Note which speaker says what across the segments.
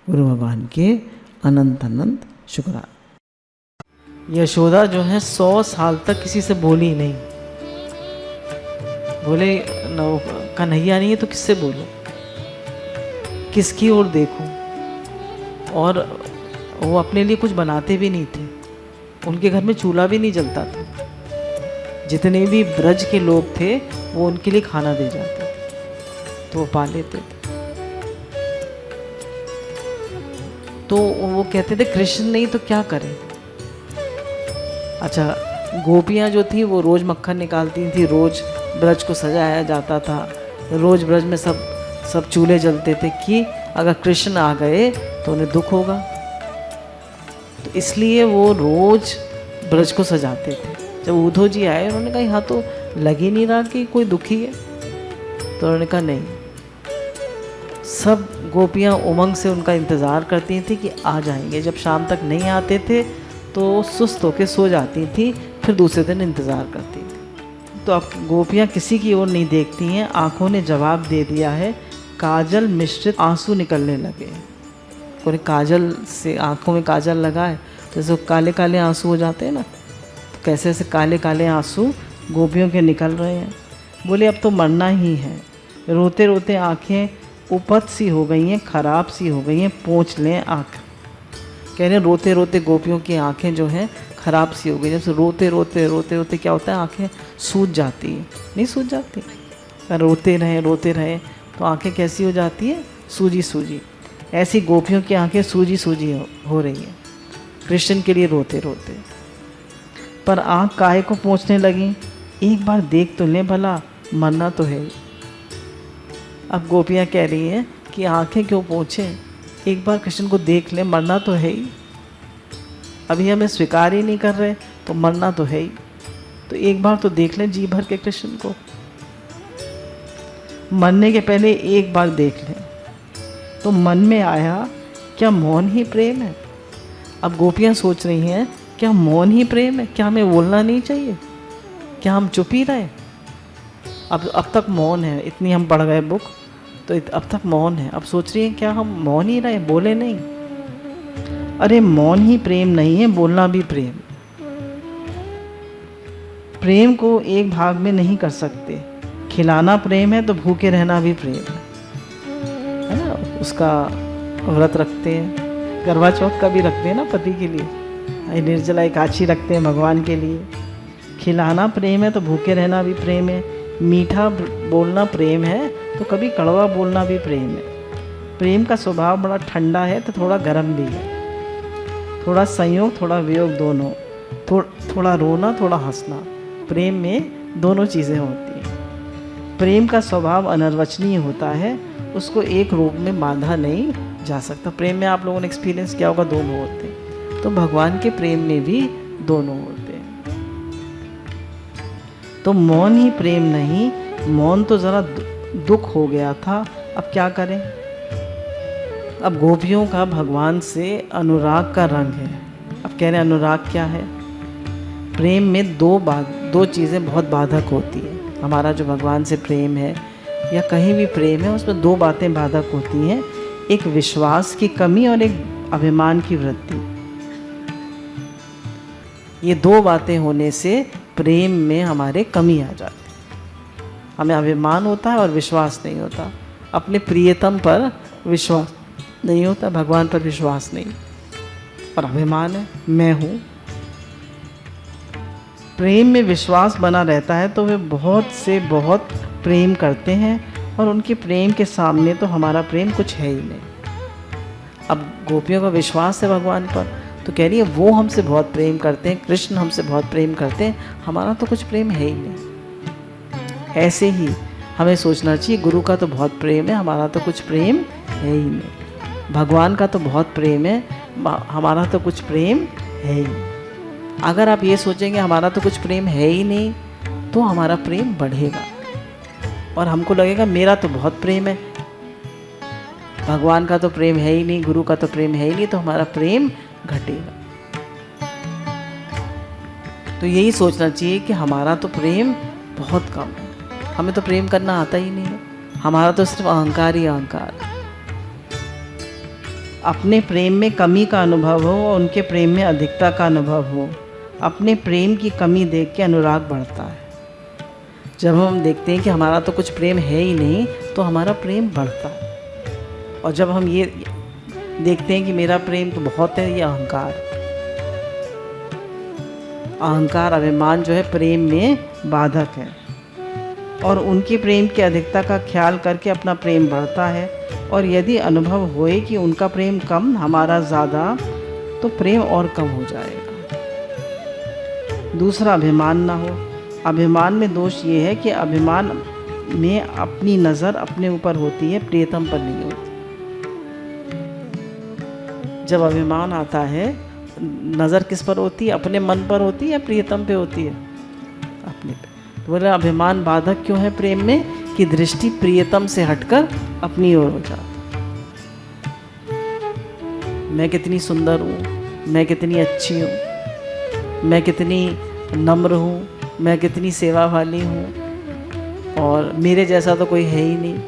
Speaker 1: गुरु भगवान के अनंत अनंत शुक्राना। यशोदा जो है 100 साल तक किसी से बोली नहीं। बोले कन्हैया नहीं है तो किससे बोलो, किसकी ओर देखूं। और वो अपने लिए कुछ बनाते भी नहीं थे, उनके घर में चूल्हा भी नहीं जलता था। जितने भी ब्रज के लोग थे वो उनके लिए खाना दे जाते थे, तो वो पा लेते थे। तो वो कहते थे कृष्ण नहीं तो क्या करें। अच्छा, गोपियाँ जो थी वो रोज़ मक्खन निकालती थी, रोज़ ब्रज को सजाया जाता था, रोज़ ब्रज में सब चूल्हे जलते थे कि अगर कृष्ण आ गए तो उन्हें दुख होगा। तो इसलिए वो रोज़ ब्रज को सजाते थे। जब उद्धव जी आए उन्होंने कहा यहाँ तो लग ही नहीं रहा कि कोई दुखी है, तो उन्होंने कहा नहीं। सब गोपियाँ उमंग से उनका इंतज़ार करती थी कि आ जाएंगे। जब शाम तक नहीं आते थे तो सुस्त होकर सो जाती थी, फिर दूसरे दिन इंतज़ार करती थी। तो अब गोपियाँ किसी की ओर नहीं देखती हैं, आँखों ने जवाब दे दिया है। काजल मिश्रित आंसू निकलने लगे। कोई काजल से आँखों में काजल लगाए तो जैसे काले काले आंसू हो जाते हैं ना, तो कैसे ऐसे काले काले आंसू गोपियों के निकल रहे हैं। बोले अब तो मरना ही है। रोते रोते आँखें उपत सी हो गई हैं, ख़राब सी हो गई हैं, पोंछ लें आँख। कह रहे हैं रोते रोते गोपियों की आँखें जो हैं ख़राब सी हो गई। जब से रोते रोते क्या होता है, आँखें सूज जाती हैं। नहीं सूज जाती, रोते रहें तो आँखें कैसी हो जाती है, सूजी सूजी। ऐसी गोपियों की आँखें सूजी सूजी हो रही हैं कृष्ण के लिए रोते रोते। पर आँख काहे को पोंछने लगी, एक बार देख तो लें भला, मरना तो है ही। अब गोपियाँ कह रही हैं कि आँखें क्यों पोंछें, एक बार कृष्ण को देख लें, मरना तो है ही। अभी हमें स्वीकार ही नहीं कर रहे तो मरना तो है ही, तो एक बार तो देख लें जी भर के कृष्ण को। मरने के पहले एक बार देख लें। तो मन में आया क्या मौन ही प्रेम है। अब गोपियाँ सोच रही हैं क्या मौन ही प्रेम है, क्या हमें बोलना नहीं चाहिए, क्या हम चुप ही रहे। अब तक मौन है, इतनी हम पढ़ गए बुक तो अब तक मौन है। अब सोच रही हैं क्या हम मौन ही रहे, बोले नहीं। अरे मौन ही प्रेम नहीं है, बोलना भी प्रेम। प्रेम को एक भाग में नहीं कर सकते। खिलाना प्रेम है तो भूखे रहना भी प्रेम है ना। उसका व्रत रखते हैं, करवा चौथ का भी रखते हैं ना पति के लिए, निर्जला एकादशी रखते हैं भगवान के लिए। खिलाना प्रेम है तो भूखे रहना भी प्रेम है। मीठा बोलना प्रेम है तो कभी कड़वा बोलना भी प्रेम है। प्रेम का स्वभाव बड़ा ठंडा है तो थोड़ा गर्म भी है। थोड़ा संयोग थोड़ा वियोग दोनों, थोड़ा रोना थोड़ा हंसना, प्रेम में दोनों चीज़ें होती हैं। प्रेम का स्वभाव अनिर्वचनीय होता है, उसको एक रूप में बांधा नहीं जा सकता। प्रेम में आप लोगों ने एक्सपीरियंस किया होगा दोनों होते हैं, तो भगवान के प्रेम में भी दोनों होते हैं। तो मौन ही प्रेम नहीं, मौन तो ज़रा दुख हो गया था, अब क्या करें। अब गोपियों का भगवान से अनुराग का रंग है। अब कह रहे हैं अनुराग क्या है। प्रेम में दो चीज़ें बहुत बाधक होती है। हमारा जो भगवान से प्रेम है या कहीं भी प्रेम है, उसमें दो बातें बाधक होती हैं, एक विश्वास की कमी और एक अभिमान की वृद्धि। ये दो बातें होने से प्रेम में हमारे कमी आ जाती है। हमें अभिमान होता है और विश्वास नहीं होता। अपने प्रियतम पर विश्वास नहीं होता, भगवान पर विश्वास नहीं, और अभिमान है मैं हूँ। प्रेम में विश्वास बना रहता है तो वे बहुत से बहुत प्रेम करते हैं, और उनके प्रेम के सामने तो हमारा प्रेम कुछ है ही नहीं। अब गोपियों का विश्वास है भगवान पर, तो कह रही है वो हमसे बहुत प्रेम करते हैं, कृष्ण हमसे बहुत प्रेम करते हैं, हमारा तो कुछ प्रेम है ही नहीं। ऐसे ही हमें सोचना चाहिए गुरु का तो बहुत प्रेम है, हमारा तो कुछ प्रेम है ही नहीं। भगवान का तो बहुत प्रेम है, हमारा तो कुछ प्रेम है ही नहीं। अगर आप ये सोचेंगे हमारा तो कुछ प्रेम है ही नहीं, तो हमारा प्रेम बढ़ेगा और हमको लगेगा मेरा तो बहुत प्रेम है। भगवान का तो प्रेम है ही नहीं, गुरु का तो प्रेम है ही नहीं, तो हमारा प्रेम घटेगा। तो यही सोचना चाहिए कि हमारा तो प्रेम बहुत कम है, हमें तो प्रेम करना आता ही नहीं है, हमारा तो सिर्फ अहंकार ही अहंकार।
Speaker 2: अपने प्रेम में कमी का अनुभव हो और उनके प्रेम में अधिकता का अनुभव हो। अपने प्रेम की कमी देख के अनुराग बढ़ता है। जब हम देखते हैं कि हमारा तो कुछ प्रेम है ही नहीं, तो हमारा प्रेम बढ़ता है। और जब हम ये देखते हैं कि मेरा प्रेम तो बहुत है, ये अहंकार अभिमान जो है प्रेम में बाधक है। और उनके प्रेम की अधिकता का ख्याल करके अपना प्रेम बढ़ता है। और यदि अनुभव होए कि उनका प्रेम कम हमारा ज़्यादा, तो प्रेम और कम हो जाएगा। दूसरा, अभिमान ना हो। अभिमान में दोष ये है कि अभिमान में अपनी नज़र अपने ऊपर होती है, प्रियतम पर नहीं होती। जब अभिमान आता है, नज़र किस पर होती है? अपने मन पर होती है या प्रियतम पे होती है? अपने पे। तो बोले अभिमान बाधक क्यों है प्रेम में? कि दृष्टि प्रियतम से हटकर अपनी ओर हो जाती। मैं कितनी सुंदर हूँ, मैं कितनी अच्छी हूँ, मैं कितनी नम्र हूँ, मैं कितनी सेवा वाली हूँ, और मेरे जैसा तो कोई है ही नहीं।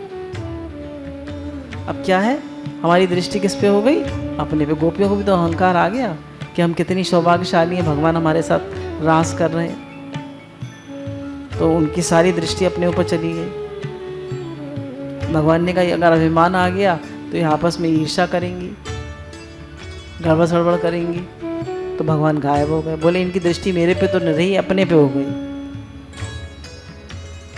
Speaker 2: अब क्या है, हमारी दृष्टि किस पे हो गई? अपने पे। गोपियों को भी तो अहंकार आ गया कि हम कितनी सौभाग्यशाली हैं, भगवान हमारे साथ रास कर रहे हैं। तो उनकी सारी दृष्टि अपने ऊपर चली गई। भगवान ने कहा अगर अभिमान आ गया तो ये आपस में ईर्ष्या करेंगी, गड़बड़ सड़बड़ करेंगी। तो भगवान गायब हो गए। बोले इनकी दृष्टि मेरे पे तो नहीं रही, अपने पे हो गई।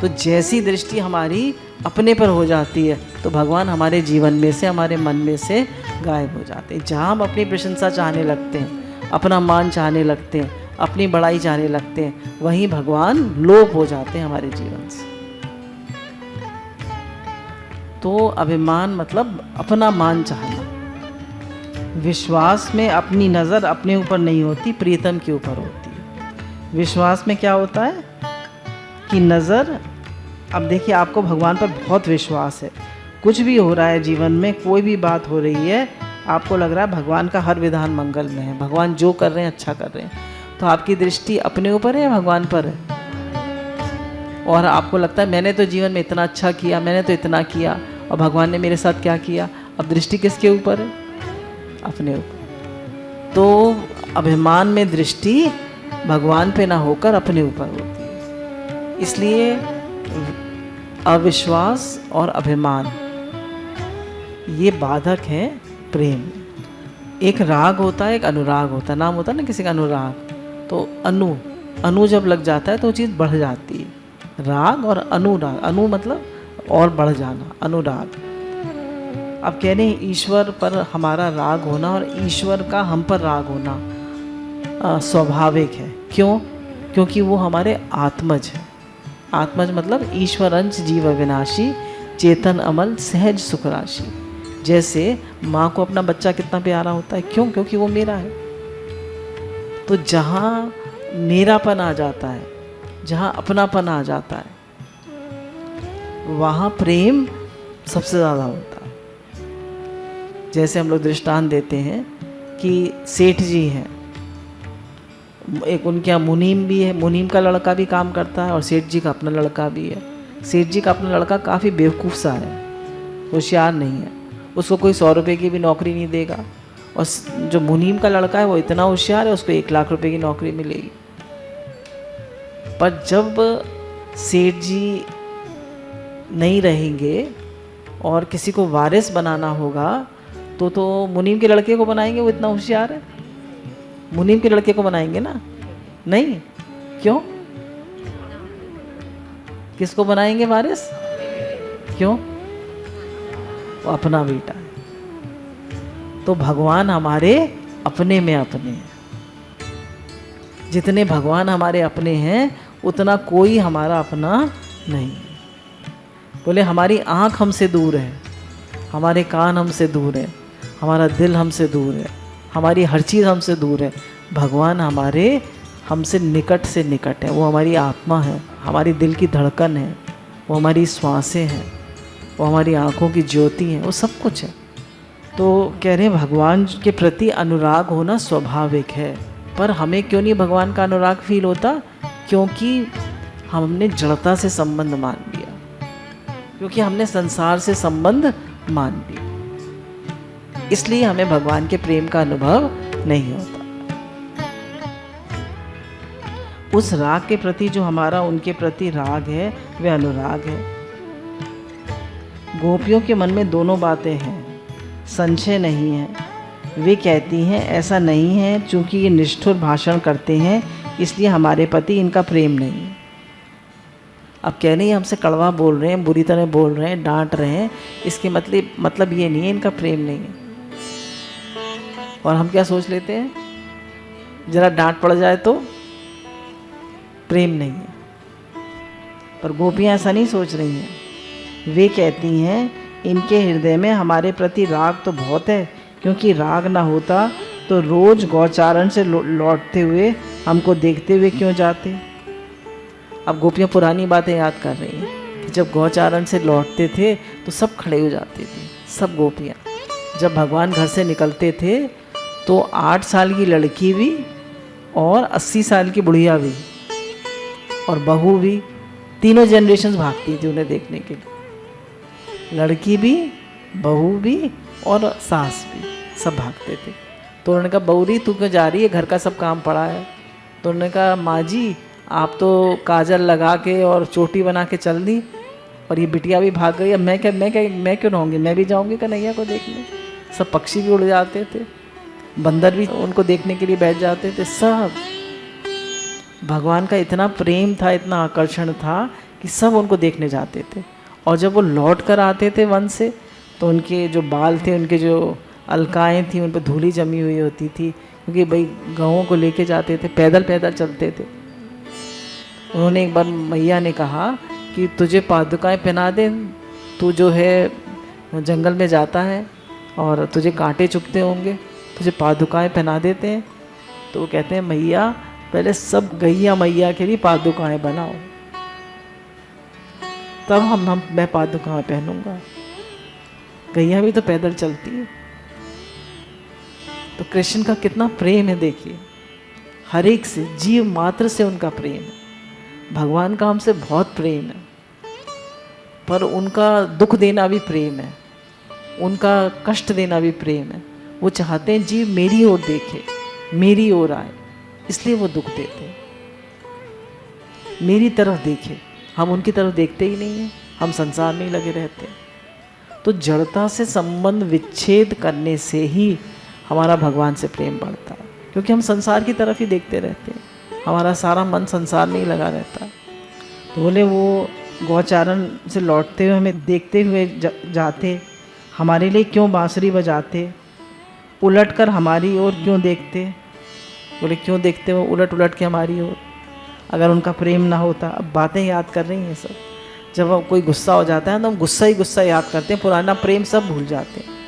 Speaker 2: तो जैसी दृष्टि हमारी अपने पर हो जाती है, तो भगवान हमारे जीवन में से, हमारे मन में से गायब हो जाते हैं। जहाँ हम अपनी प्रशंसा चाहने लगते हैं, अपना मान चाहने लगते हैं, अपनी बड़ाई चाहने लगते हैं, वहीं भगवान लोप हो जाते हैं हमारे जीवन से। तो अभिमान मतलब अपना मान चाहना। विश्वास में अपनी नज़र अपने ऊपर नहीं होती, प्रियतम के ऊपर होती है। विश्वास में क्या होता है कि नज़र, अब देखिए आपको भगवान पर बहुत विश्वास है, कुछ भी हो रहा है जीवन में, कोई भी बात हो रही है, आपको लग रहा है भगवान का हर विधान मंगल में है, भगवान जो कर रहे हैं अच्छा कर रहे हैं, तो आपकी दृष्टि अपने ऊपर है या भगवान पर है? और आपको लगता है मैंने तो जीवन में इतना अच्छा किया, मैंने तो इतना किया, और भगवान ने मेरे साथ क्या किया? अब दृष्टि किसके ऊपर है? अपने ऊपर। तो अभिमान में दृष्टि भगवान पे ना होकर अपने ऊपर होती है। इसलिए अविश्वास और अभिमान ये बाधक हैं प्रेम। एक राग होता है, एक अनुराग होता है। नाम होता है ना किसी का अनुराग, तो अनु जब लग जाता है तो वो चीज़ बढ़ जाती है। राग और अनुराग, अनु मतलब और बढ़ जाना, अनुराग। अब कह रहे हैं ईश्वर पर हमारा राग होना और ईश्वर का हम पर राग होना स्वाभाविक है। क्यों? क्योंकि वो हमारे आत्मज है। आत्मज मतलब ईश्वर अंश जीव अविनाशी, चेतन अमल सहज सुख राशि। जैसे माँ को अपना बच्चा कितना प्यारा होता है, क्यों? क्योंकि वो मेरा है। तो जहाँ मेरापन आ जाता है, जहाँ अपनापन आ जाता है, वहाँ प्रेम सबसे ज़्यादा होता है। जैसे हम लोग दृष्टांत देते हैं कि सेठ जी हैं, एक उनके यहाँ मुनीम भी है, मुनीम का लड़का भी काम करता है और सेठ जी का अपना लड़का भी है। सेठ जी का अपना लड़का काफ़ी बेवकूफ़ सा है, होशियार नहीं है, उसको कोई 100 रुपये की भी नौकरी नहीं देगा। और जो मुनीम का लड़का है वो इतना होशियार है, उसको 1 लाख रुपए की नौकरी मिलेगी। पर जब सेठ जी नहीं रहेंगे और किसी को वारिस बनाना होगा तो मुनीम के लड़के को बनाएंगे, वो इतना होशियार है, मुनीम के लड़के को बनाएंगे ना? नहीं। क्यों? किसको बनाएंगे वारिस? क्यों? वो अपना बेटा है। तो भगवान हमारे अपने में अपने हैं। जितने भगवान हमारे अपने हैं उतना कोई हमारा अपना नहीं है। बोले हमारी आँख हमसे दूर है, हमारे कान हमसे दूर है, हमारा दिल हमसे दूर है, हमारी हर चीज़ हमसे दूर है। भगवान हमारे हमसे निकट से निकट है। वो हमारी आत्मा है, हमारी दिल की धड़कन है, वो हमारी श्वासें हैं, वो हमारी आँखों की ज्योति है, वो सब कुछ है। तो कह रहे हैं भगवान के प्रति अनुराग होना स्वाभाविक है। पर हमें क्यों नहीं भगवान का अनुराग फील होता? क्योंकि हमने जड़ता से संबंध मान लिया, क्योंकि हमने संसार से संबंध मान लिया। इसलिए हमें भगवान के प्रेम का अनुभव नहीं होता। उस राग के प्रति जो हमारा उनके प्रति राग है वह अनुराग है। गोपियों के मन में दोनों बातें हैं, संशय नहीं है। वे कहती हैं ऐसा नहीं है, चूंकि ये निष्ठुर भाषण करते हैं इसलिए हमारे प्रति इनका प्रेम नहीं है। अब कह रही है हमसे कड़वा बोल रहे हैं, बुरी तरह बोल रहे हैं, डांट रहे हैं, इसके मतलब ये नहीं है इनका प्रेम नहीं है। और हम क्या सोच लेते हैं, जरा डांट पड़ जाए तो प्रेम नहीं है। पर गोपियाँ ऐसा नहीं सोच रही हैं। वे कहती हैं इनके हृदय में हमारे प्रति राग तो बहुत है, क्योंकि राग ना होता तो रोज गौचारण से लौटते हुए हमको देखते हुए क्यों जाते। अब गोपियाँ पुरानी बातें याद कर रही हैं कि जब गौचारण से लौटते थे तो सब खड़े हो जाते थे। सब गोपियाँ जब भगवान घर से निकलते थे तो 8 साल की लड़की भी और 80 साल की बुढ़िया भी और बहू भी, तीनों जनरेशन्स भागती थी उन्हें देखने के लिए। लड़की भी, बहू भी और सास भी, सब भागते थे। तो उन्होंने कहा बहूरी तू क्यों जा रही है, घर का सब काम पड़ा है। तो उन्होंने कहा माँ जी आप तो काजल लगा के और चोटी बना के चल दी और ये बिटिया भी भाग गई, अब मैं क्यों रहूँगी, मैं भी जाऊँगी कन्हैया को देखने। सब पक्षी भी उड़ जाते थे, बंदर भी उनको देखने के लिए बैठ जाते थे। सब भगवान का इतना प्रेम था, इतना आकर्षण था कि सब उनको देखने जाते थे। और जब वो लौट कर आते थे वन से तो उनके जो बाल थे, उनके जो अलकाएँ थी, उन पर धूली जमी हुई होती थी, क्योंकि भाई गौओं को लेके जाते थे, पैदल पैदल चलते थे। उन्होंने एक बार मैया ने कहा कि तुझे पादुकाएं पहना दे, तू जो है जंगल में जाता है और तुझे कांटे चुभते होंगे, तुझे पादुकाएं पहना देते हैं। तो वो कहते हैं मैया पहले सब गैया मैया के लिए पादुकाएं बनाओ, तब मैं पादुकाएं पहनूंगा। गैया भी तो पैदल चलती है। तो कृष्ण का कितना प्रेम है देखिए, हर एक से, जीव मात्र से उनका प्रेम है। भगवान का हमसे बहुत प्रेम है, पर उनका दुख देना भी प्रेम है, उनका कष्ट देना भी प्रेम है। वो चाहते हैं जीव मेरी ओर देखे, मेरी ओर आए, इसलिए वो दुख देते हैं, मेरी तरफ देखे। हम उनकी तरफ देखते ही नहीं हैं, हम संसार में ही लगे रहते हैं। तो जड़ता से संबंध विच्छेद करने से ही हमारा भगवान से प्रेम बढ़ता है, क्योंकि हम संसार की तरफ ही देखते रहते हैं, हमारा सारा मन संसार में ही लगा रहता है। तो बोले वो गौचारण से लौटते हुए हमें देखते हुए जाते, हमारे लिए क्यों बांसुरी बजाते, उलट कर हमारी ओर क्यों देखते। बोले क्यों देखते हो उलट उलट के हमारी ओर, अगर उनका प्रेम ना होता। अब बातें याद कर रही हैं सब, जब कोई गुस्सा हो जाता है तो हम गुस्सा ही गुस्सा याद करते हैं, पुराना प्रेम सब भूल जाते हैं।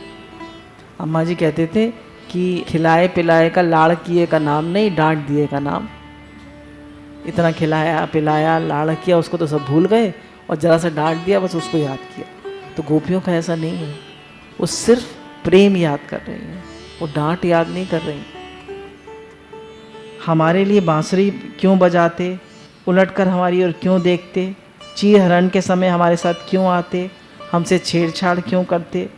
Speaker 2: अम्मा जी कहते थे कि खिलाए पिलाए का लाड़ किए का नाम नहीं, डांट दिए का नाम। इतना खिलाया पिलाया लाड़ किया, उसको तो सब भूल गए, और ज़रा सा डांट दिया बस उसको याद किया। तो गोपियों का ऐसा नहीं है, वो सिर्फ प्रेम याद कर रही हैं, वो डांट याद नहीं कर रही। हमारे लिए बांसुरी क्यों बजाते, उलट कर हमारी ओर क्यों देखते, चीर हरण के समय हमारे साथ क्यों आते, हमसे छेड़छाड़ क्यों करते,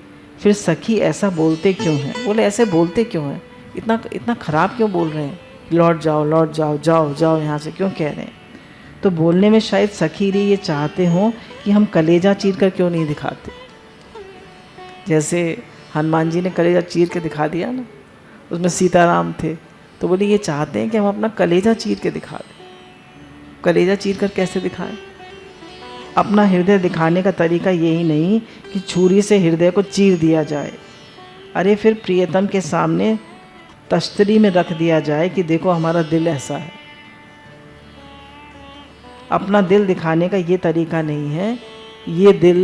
Speaker 2: फिर सखी ऐसा बोलते क्यों हैं। बोले ऐसे बोलते क्यों हैं, इतना ख़राब क्यों बोल रहे हैं, लौट जाओ लौट जाओ, जाओ जाओ यहाँ से क्यों कह रहे हैं। तो बोलने में शायद सखी रे ये चाहते हों कि हम कलेजा चीर कर क्यों नहीं दिखाते। जैसे हनुमान जी ने कलेजा चीर के दिखा दिया ना, उसमें सीताराम थे, तो बोले ये चाहते हैं कि हम अपना कलेजा चीर के दिखा दें। कलेजा चीर कर कैसे दिखाएं। अपना हृदय दिखाने का तरीका यही नहीं कि छुरी से हृदय को चीर दिया जाए, अरे फिर प्रियतम के सामने तश्तरी में रख दिया जाए कि देखो हमारा दिल ऐसा है। अपना दिल दिखाने का ये तरीका नहीं है। ये दिल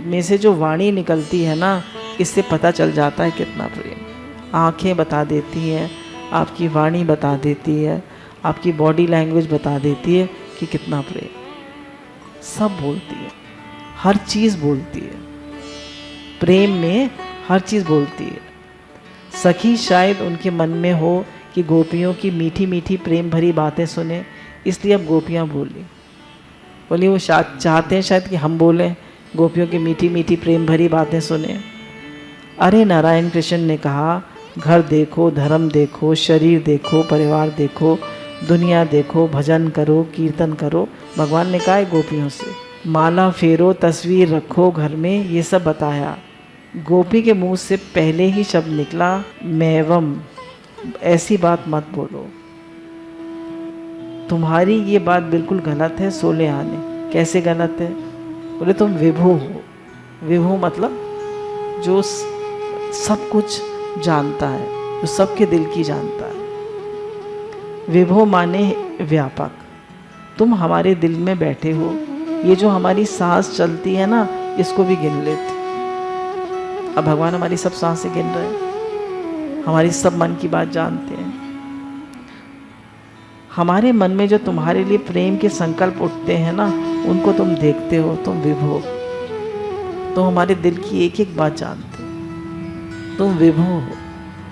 Speaker 2: में से जो वाणी निकलती है ना, इससे पता चल जाता है कितना प्रेम। आँखें बता देती हैं, आपकी वाणी बता देती है, आपकी बॉडी लैंग्वेज बता देती है कि कितना प्रेम। सब बोलती है, हर चीज़ बोलती है, प्रेम में हर चीज़ बोलती है। सखी शायद उनके मन में हो कि गोपियों की मीठी मीठी प्रेम भरी बातें सुने, इसलिए अब गोपियाँ बोली वो चाहते हैं शायद कि हम बोलें, गोपियों की मीठी मीठी प्रेम भरी बातें सुने। अरे नारायण, कृष्ण ने कहा, घर देखो, धर्म देखो, शरीर देखो, परिवार देखो, दुनिया देखो, भजन करो, कीर्तन करो। भगवान ने कहा है गोपियों से, माला फेरो, तस्वीर रखो घर में, ये सब बताया। गोपी के मुंह से पहले ही शब्द निकला, मैवम, ऐसी बात मत बोलो, तुम्हारी ये बात बिल्कुल गलत है। सोले आने, कैसे गलत है? बोले तुम विभु हो। विभु मतलब जो सब कुछ जानता है, जो सबके दिल की जानता है। विभु माने व्यापक। तुम हमारे दिल में बैठे हो, ये जो हमारी सांस चलती है ना, इसको भी गिन लेते। अब भगवान हमारी सब सांसें गिन रहे हैं, हमारी सब मन की बात जानते हैं। हमारे मन में जो तुम्हारे लिए प्रेम के संकल्प उठते हैं ना, उनको तुम देखते हो। तुम विभु हो, तुम हमारे दिल की एक एक बात जानते हो। तुम विभु हो,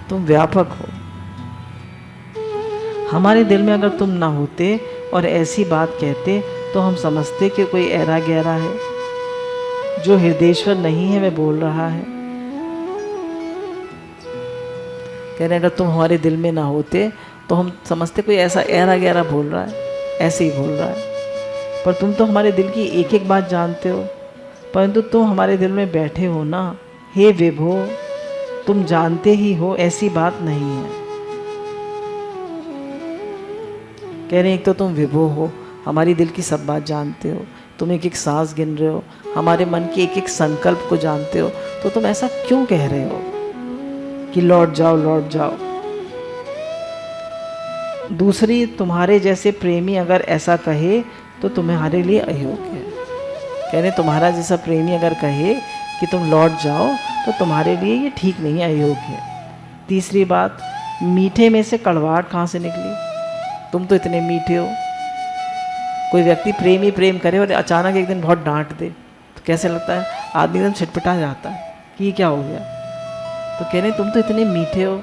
Speaker 2: तुम व्यापक हो। हमारे दिल में अगर तुम ना होते और ऐसी बात कहते तो हम समझते कि कोई ऐरा गहरा है, जो हृदयेश्वर नहीं है वह बोल रहा है। कह रहे अगर तुम हमारे दिल में ना होते तो हम समझते कोई ऐसा ऐरा गहरा बोल रहा है, ऐसे ही बोल रहा है। पर तुम तो हमारे दिल की एक एक बात जानते हो, परंतु तुम हमारे दिल में बैठे हो ना। हे विभो, तुम जानते ही हो ऐसी बात नहीं है। कह रहे एक तो तुम विभो हो, हमारी दिल की सब बात जानते हो, तुम एक एक सांस गिन रहे हो, हमारे मन के एक एक संकल्प को जानते हो, तो तुम ऐसा क्यों कह रहे हो कि लौट जाओ लौट जाओ? दूसरी, तुम्हारे जैसे प्रेमी अगर ऐसा कहे तो तुम्हारे लिए अयोग्य है। कह रहे तुम्हारा जैसा प्रेमी अगर कहे कि तुम लौट जाओ तो तुम्हारे लिए ये ठीक नहीं है, अयोग्य है। तीसरी बात, मीठे में से कड़वाहट कहाँ से निकली? तुम तो इतने मीठे हो। कोई व्यक्ति प्रेमी प्रेम करे और अचानक एक दिन बहुत डांट दे तो कैसे लगता है? आदमी एकदम छिटपिटा जाता है कि ये क्या हो गया। तो कह रहे तुम तो इतने मीठे हो,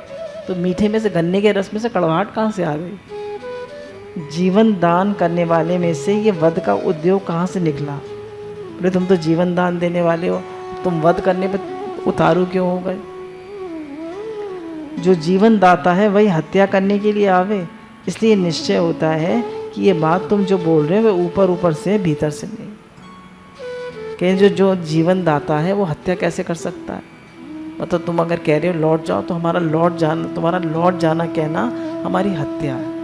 Speaker 2: तो मीठे में से, गन्ने के रस में से कड़वाहट कहाँ से आ गई? जीवन दान करने वाले में से ये वध का उद्योग कहाँ से निकला? बोले तुम तो जीवन दान देने वाले हो, तुम वध करने पर उतारू क्यों हो गए? जो जीवन दाता है वही हत्या करने के लिए आवे, इसलिए निश्चय होता है कि ये बात तुम जो बोल रहे हो वह ऊपर ऊपर से, भीतर से नहीं। कि जो जीवन दाता है वो हत्या कैसे कर सकता है? मतलब तुम अगर कह रहे हो लौट जाओ तो हमारा लौट जाना, तुम्हारा लौट जाना कहना हमारी हत्या है।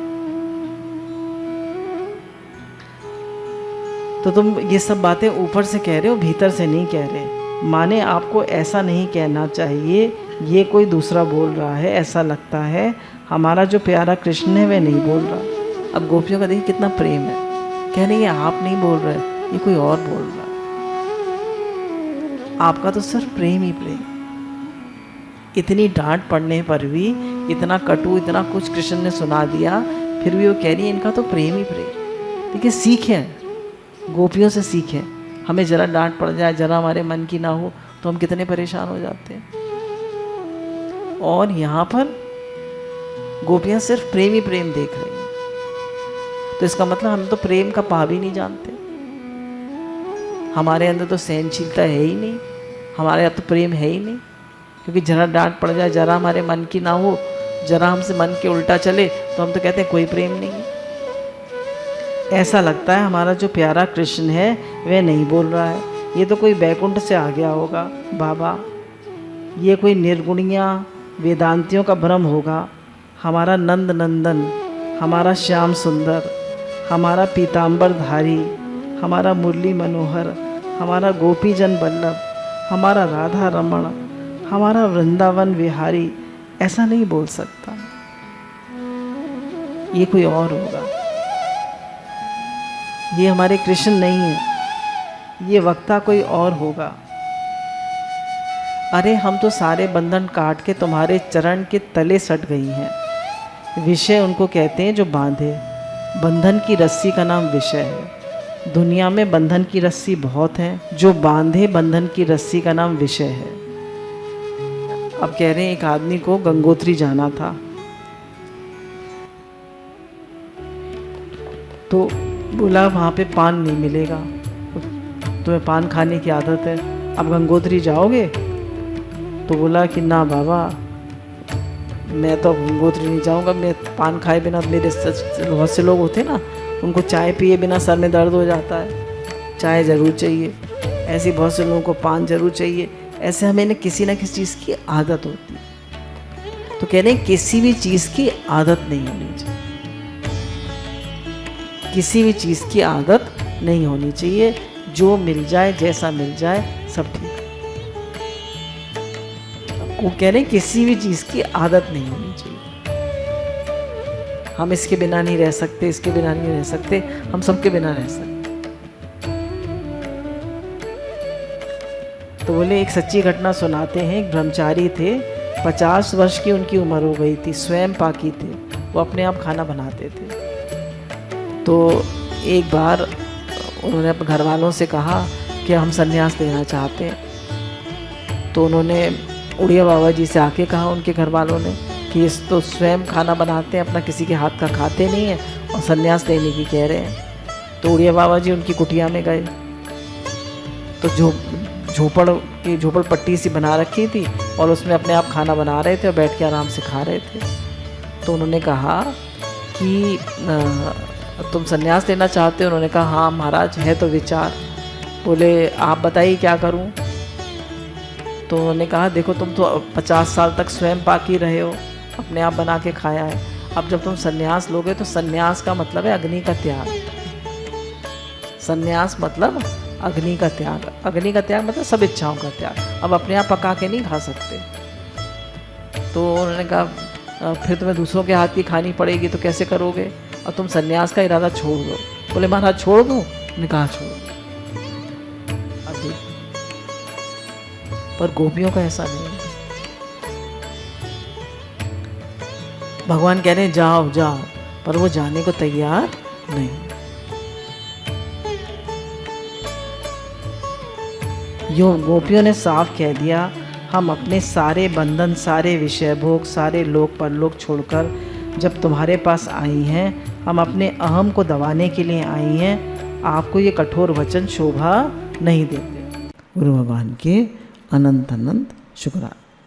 Speaker 2: तो तुम ये सब बातें ऊपर से कह रहे हो, भीतर से नहीं कह रहे। माने आपको ऐसा नहीं कहना चाहिए, ये कोई दूसरा बोल रहा है, ऐसा लगता है। हमारा जो प्यारा कृष्ण है वह नहीं बोल रहा। अब गोपियों का देखिए कितना प्रेम है। कह रही है आप नहीं बोल रहे, ये कोई और बोल रहा है। आपका तो सिर्फ प्रेम ही प्रेम। इतनी डांट पड़ने पर भी, इतना कटु, इतना कुछ कृष्ण ने सुना दिया, फिर भी वो कह रही है इनका तो प्रेम ही प्रेम। देखिए सीखें, गोपियों से सीखें। हमें जरा डांट पड़ जाए, जरा हमारे मन की ना हो तो हम कितने परेशान हो जाते हैं। और यहाँ पर गोपियाँ सिर्फ प्रेम ही प्रेम देख रही हैं, तो इसका मतलब हम तो प्रेम का पा भी नहीं जानते। हमारे अंदर तो सहनशीलता है ही नहीं, हमारे यहाँ तो प्रेम है ही नहीं। क्योंकि जरा डांट पड़ जाए, जरा हमारे मन की ना हो, जरा हमसे मन के उल्टा चले तो हम तो कहते हैं कोई प्रेम नहीं है। ऐसा लगता है हमारा जो प्यारा कृष्ण है वह नहीं बोल रहा है, ये तो कोई बैकुंठ से आ गया होगा बाबा, ये कोई निर्गुणिया वेदांतियों का भ्रम होगा। हमारा नंद नंदन, हमारा श्याम सुंदर, हमारा पीताम्बर धारी, हमारा मुरली मनोहर, हमारा गोपीजन बल्लभ, हमारा राधा रमण, हमारा वृंदावन विहारी ऐसा नहीं बोल सकता, ये कोई और होगा। ये हमारे कृष्ण नहीं है, ये वक्ता कोई और होगा। अरे हम तो सारे बंधन काट के तुम्हारे चरण के तले सट गई हैं। विषय उनको कहते हैं जो बांधे, बंधन की रस्सी का नाम विषय है। दुनिया में बंधन की रस्सी बहुत है, जो बांधे बंधन की रस्सी का नाम विषय है। अब कह रहे हैं एक आदमी को गंगोत्री जाना था, तो बोला वहाँ पे पान नहीं मिलेगा, तुम्हें पान खाने की आदत है, अब गंगोत्री जाओगे?
Speaker 1: तो बोला कि ना बाबा, मैं तो गंगोत्री नहीं जाऊँगा, मैं पान खाए बिना, मेरे बहुत से लोग होते ना, उनको चाय पिए बिना सर में दर्द हो जाता है, चाय ज़रूर चाहिए। ऐसे बहुत से लोगों को पान ज़रूर चाहिए। ऐसे हमें किसी ना किसी चीज़ की आदत होती है। तो कह रहे हैं किसी भी चीज़ की आदत नहीं होनी चाहिए, किसी भी चीज़ की आदत नहीं होनी चाहिए। जो मिल जाए, जैसा मिल जाए, सब ठीक है। वो कह रहे हैं किसी भी चीज़ की आदत नहीं होनी चाहिए। हम इसके बिना नहीं रह सकते, इसके बिना नहीं रह सकते, हम सबके बिना रह सकते। तो बोले एक सच्ची घटना सुनाते हैं। एक ब्रह्मचारी थे, 50 वर्ष की उनकी उम्र हो गई थी, स्वयं पाकी थे, वो अपने आप खाना बनाते थे। तो एक बार उन्होंने अपने घर वालों से कहा कि हम संन्यास लेना चाहते हैं। तो उन्होंने उड़िया बाबा जी से आके कहा उनके घर वालों ने कि इस तो स्वयं खाना बनाते हैं, अपना किसी के हाथ का खाते नहीं हैं और संन्यास लेने की कह रहे हैं। तो उड़िया बाबा जी उनकी कुटिया में गए, तो झोपड़पट्टी सी बना रखी थी और उसमें अपने आप खाना बना रहे थे और बैठ के आराम से खा रहे थे। तो उन्होंने कहा कि तुम संन्यास लेना चाहते हो? उन्होंने कहा हाँ महाराज, है तो विचार। बोले आप बताइए क्या करूं? तो उन्होंने कहा देखो, तुम तो 50 साल तक स्वयं पाकी रहे हो, अपने आप बना के खाया है। अब जब तुम संन्यास लोगे तो संन्यास का मतलब है अग्नि का त्याग। संन्यास मतलब अग्नि का त्याग। अग्नि का त्याग मतलब सब इच्छाओं का त्याग। अब अपने आप पका के नहीं खा सकते। तो उन्होंने कहा फिर तुम्हें दूसरों के हाथ की खानी पड़ेगी, तो कैसे करोगे? और तुम संन्यास का इरादा छोड़ दो। बोले महाराज छोड़ दूँ? मैंने कहा छोड़ दो। अभी पर गोपियों का ऐसा नहीं है। भगवान कह रहे हैं जाओ जाओ, पर वो जाने को तैयार नहीं। यो गोपियों ने साफ कह दिया, हम अपने सारे बंधन, सारे विषय भोग, सारे लोक परलोक छोड़कर जब तुम्हारे पास आई हैं, हम अपने अहम को दबाने के लिए आई हैं। आपको ये कठोर वचन शोभा नहीं देते। गुरु भगवान के अनंत अनंत शुक्राना।